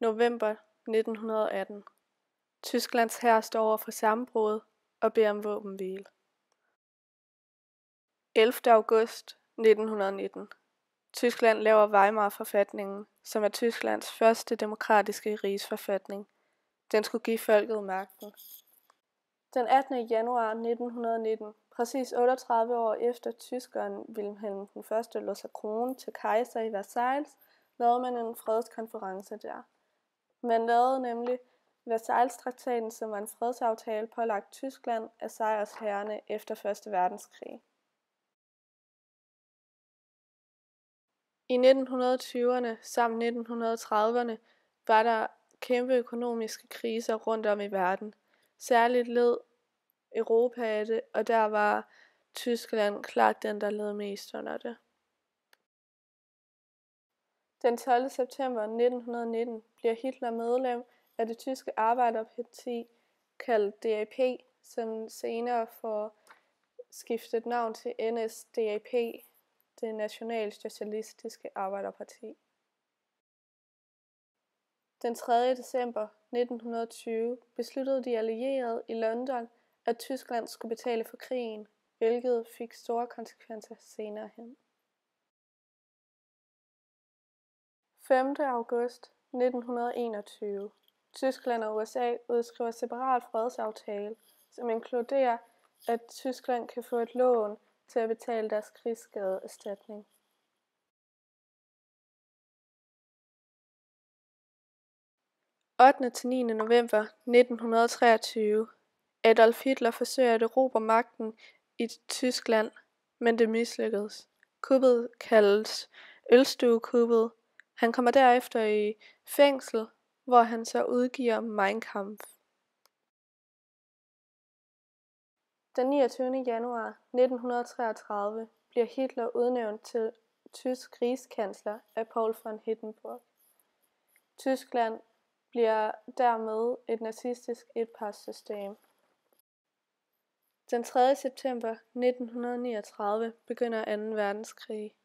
November 1918. Tysklands hær står over for sammenbrud og beder om våbenhvile. 11. august 1919. Tyskland laver Weimar-forfatningen, som er Tysklands første demokratiske rigsforfatning. Den skulle give folket magten. Den 18. januar 1919, præcis 38 år efter tyskeren Wilhelm I lod sig krone til kejser i Versailles, lavede man en fredskonference der. Man lavede nemlig Versailles-traktaten, som var en fredsaftale pålagt Tyskland af sejrsherrerne efter 1. verdenskrig. I 1920'erne samt 1930'erne var der kæmpe økonomiske kriser rundt om i verden. Særligt led Europa af det, og der var Tyskland klart den, der led mest under det. Den 12. september 1919 bliver Hitler medlem af det tyske arbejderparti, kaldet DAP, som senere får skiftet navn til NSDAP, det nationalsocialistiske arbejderparti. Den 3. december 1920 besluttede de allierede i London, at Tyskland skulle betale for krigen, hvilket fik store konsekvenser senere hen. 5. august 1921. Tyskland og USA udskriver separat fredsaftale, som inkluderer, at Tyskland kan få et lån til at betale deres krigsskadeerstatning. Den 8. til 9. november 1923. Adolf Hitler forsøger at erobre magten i Tyskland, men det mislykkedes. Kuppet kaldes Ølstuekuppet. Han kommer derefter i fængsel, hvor han så udgiver Mein Kampf. Den 29. januar 1933 bliver Hitler udnævnt til tysk rigskansler af Paul von Hindenburg. Tyskland bliver dermed et nazistisk etpartssystem. Den 3. september 1939 begynder 2. verdenskrig.